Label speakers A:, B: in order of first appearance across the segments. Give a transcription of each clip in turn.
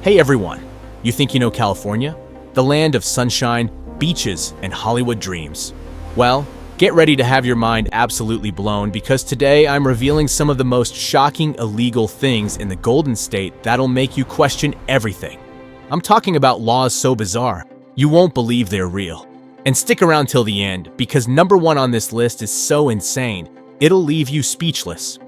A: Hey everyone, you think you know California? The land of sunshine, beaches, and Hollywood dreams. Well, get ready to have your mind absolutely blown because today I'm revealing some of the most shocking illegal things in the Golden State that'll make you question everything. I'm talking about laws so bizarre, you won't believe they're real. And stick around till the end because number one on this list is so insane, it'll leave you speechless.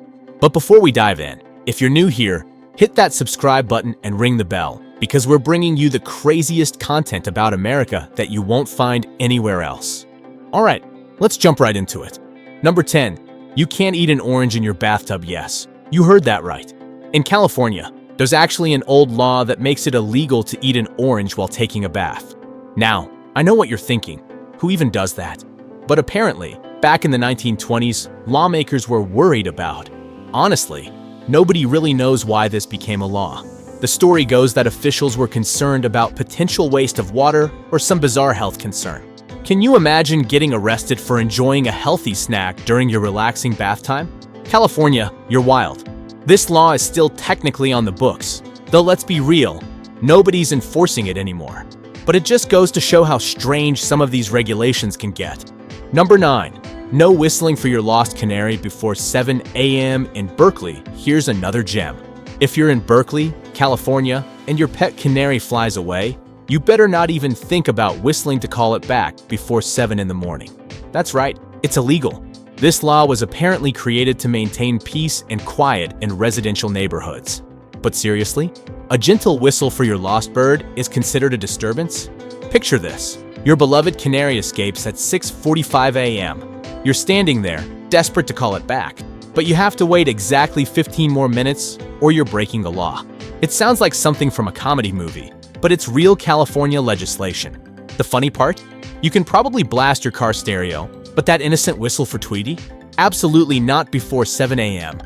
A: But before we dive in, if you're new here, hit that subscribe button and ring the bell because we're bringing you the craziest content about America that you won't find anywhere else. All right, let's jump right into it. Number 10, you can't eat an orange in your bathtub. Yes, you heard that right. In California, there's actually an old law that makes it illegal to eat an orange while taking a bath. Now, I know what you're thinking. Who even does that? But apparently, back in the 1920s, lawmakers were worried about. Honestly, nobody really knows why this became a law. The story goes that officials were concerned about potential waste of water or some bizarre health concern. Can you imagine getting arrested for enjoying a healthy snack during your relaxing bath time? California, you're wild. This law is still technically on the books, though let's be real, nobody's enforcing it anymore. But it just goes to show how strange some of these regulations can get. Number 9. No whistling for your lost canary before 7 a.m. in Berkeley. Here's another gem. If you're in Berkeley, California, and your pet canary flies away, you better not even think about whistling to call it back before 7 in the morning. That's right, it's illegal. This law was apparently created to maintain peace and quiet in residential neighborhoods. But seriously, a gentle whistle for your lost bird is considered a disturbance? Picture this. Your beloved canary escapes at 6:45 a.m. You're standing there, desperate to call it back, but you have to wait exactly 15 more minutes or you're breaking the law. It sounds like something from a comedy movie, but it's real California legislation. The funny part? You can probably blast your car stereo, but that innocent whistle for Tweety? Absolutely not before 7 a.m.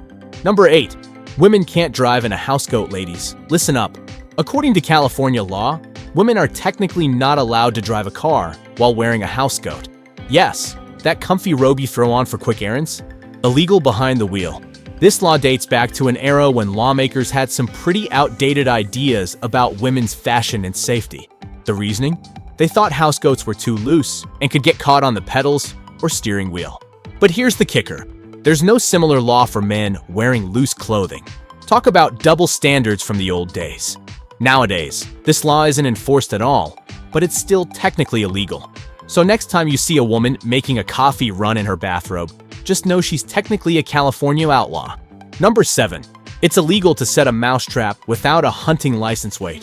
A: Number 8. Women can't drive in a housecoat, ladies. Listen up. According to California law, women are technically not allowed to drive a car while wearing a housecoat. Yes, that comfy robe you throw on for quick errands? Illegal behind the wheel. This law dates back to an era when lawmakers had some pretty outdated ideas about women's fashion and safety. The reasoning? They thought housecoats were too loose and could get caught on the pedals or steering wheel. But here's the kicker. There's no similar law for men wearing loose clothing. Talk about double standards from the old days. Nowadays, this law isn't enforced at all, but it's still technically illegal. So next time you see a woman making a coffee run in her bathrobe, just know she's technically a California outlaw. Number 7. It's illegal to set a mousetrap without a hunting license. Wait,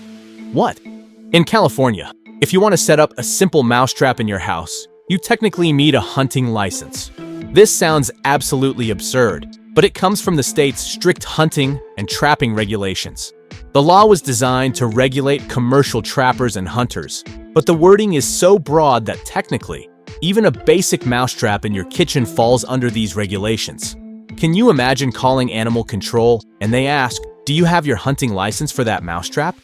A: what? In California, if you want to set up a simple mousetrap in your house, you technically need a hunting license. This sounds absolutely absurd, but it comes from the state's strict hunting and trapping regulations. The law was designed to regulate commercial trappers and hunters, but the wording is so broad that technically, even a basic mousetrap in your kitchen falls under these regulations. Can you imagine calling animal control and they ask, "Do you have your hunting license for that mousetrap?"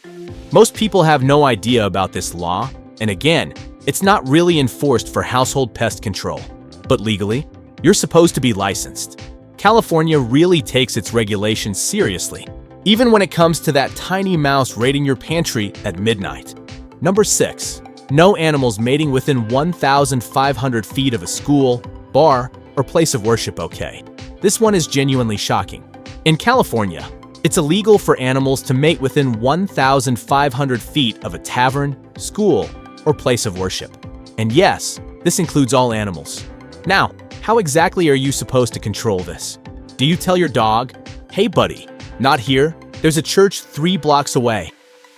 A: Most people have no idea about this law, and again, it's not really enforced for household pest control. But legally, you're supposed to be licensed. California really takes its regulations seriously, even when it comes to that tiny mouse raiding your pantry at midnight. Number 6. No animals mating within 1,500 feet of a school, bar, or place of worship. Okay, this one is genuinely shocking. In California, it's illegal for animals to mate within 1,500 feet of a tavern, school, or place of worship. And yes, this includes all animals. Now, how exactly are you supposed to control this? Do you tell your dog, "Hey buddy, not here, there's a church 3 blocks away,"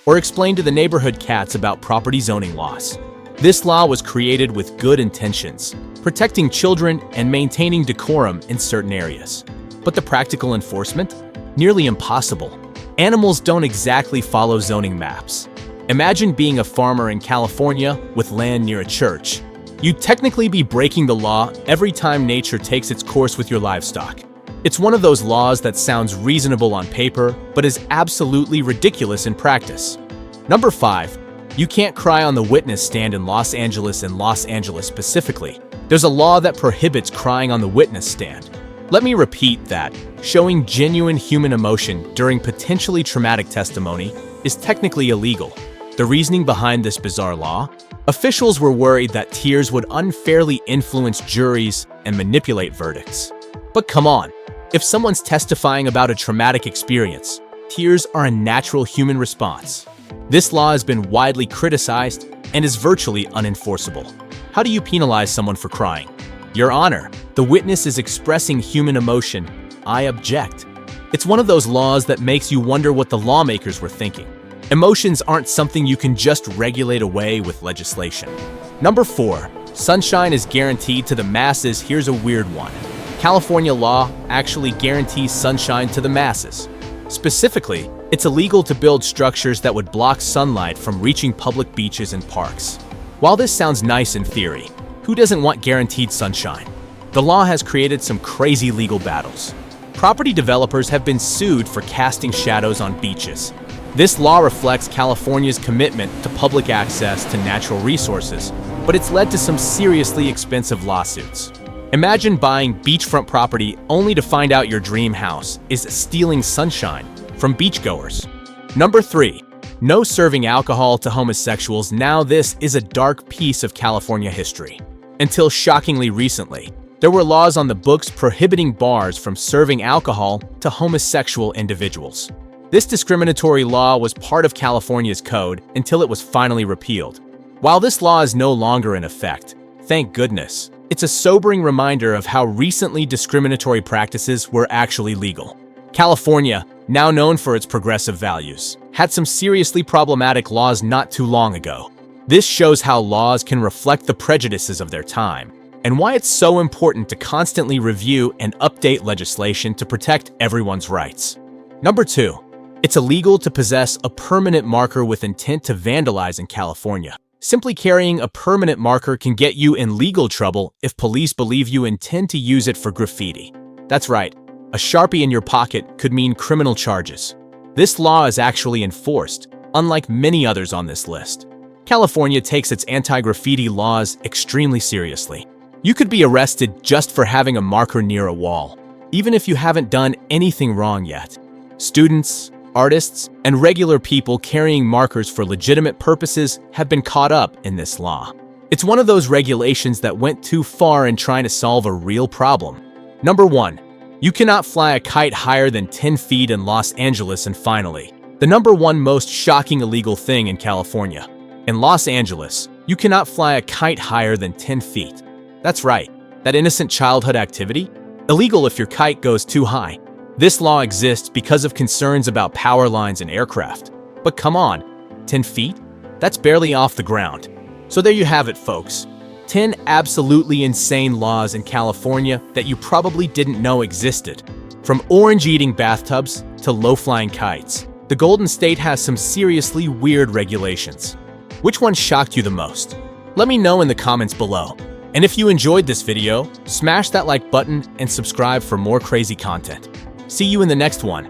A: or explain to the neighborhood cats about property zoning laws? This law was created with good intentions, protecting children and maintaining decorum in certain areas. But the practical enforcement? Nearly impossible. Animals don't exactly follow zoning maps. Imagine being a farmer in California with land near a church. You'd technically be breaking the law every time nature takes its course with your livestock. It's one of those laws that sounds reasonable on paper, but is absolutely ridiculous in practice. Number 5. You can't cry on the witness stand in Los Angeles specifically. There's a law that prohibits crying on the witness stand. Let me repeat that. Showing genuine human emotion during potentially traumatic testimony is technically illegal. The reasoning behind this bizarre law? Officials were worried that tears would unfairly influence juries and manipulate verdicts. But come on, if someone's testifying about a traumatic experience, tears are a natural human response. This law has been widely criticized and is virtually unenforceable. How do you penalize someone for crying? Your Honor, the witness is expressing human emotion. I object. It's one of those laws that makes you wonder what the lawmakers were thinking. Emotions aren't something you can just regulate away with legislation. Number 4. Sunshine is guaranteed to the masses. Here's a weird one. California law actually guarantees sunshine to the masses. Specifically, it's illegal to build structures that would block sunlight from reaching public beaches and parks. While this sounds nice in theory, who doesn't want guaranteed sunshine? The law has created some crazy legal battles. Property developers have been sued for casting shadows on beaches. This law reflects California's commitment to public access to natural resources, but it's led to some seriously expensive lawsuits. Imagine buying beachfront property only to find out your dream house is stealing sunshine from beachgoers. Number 3. No serving alcohol to homosexuals. Now this is a dark piece of California history. Until shockingly recently, there were laws on the books prohibiting bars from serving alcohol to homosexual individuals. This discriminatory law was part of California's code until it was finally repealed. While this law is no longer in effect, thank goodness, it's a sobering reminder of how recently discriminatory practices were actually legal. California, now known for its progressive values, had some seriously problematic laws not too long ago. This shows how laws can reflect the prejudices of their time, and why it's so important to constantly review and update legislation to protect everyone's rights. Number 2. It's illegal to possess a permanent marker with intent to vandalize in California. Simply carrying a permanent marker can get you in legal trouble if police believe you intend to use it for graffiti. That's right, a Sharpie in your pocket could mean criminal charges. This law is actually enforced, unlike many others on this list. California takes its anti-graffiti laws extremely seriously. You could be arrested just for having a marker near a wall, even if you haven't done anything wrong yet. Students, artists, and regular people carrying markers for legitimate purposes have been caught up in this law. It's one of those regulations that went too far in trying to solve a real problem. Number 1. You cannot fly a kite higher than 10 feet in Los Angeles. And finally, the number 1 most shocking illegal thing in California. In Los Angeles, you cannot fly a kite higher than 10 feet. That's right, that innocent childhood activity? Illegal if your kite goes too high. This law exists because of concerns about power lines and aircraft. But come on, 10 feet? That's barely off the ground. So there you have it, folks. 10 absolutely insane laws in California that you probably didn't know existed. From orange-eating bathtubs to low-flying kites, the Golden State has some seriously weird regulations. Which one shocked you the most? Let me know in the comments below. And if you enjoyed this video, smash that like button and subscribe for more crazy content. See you in the next one.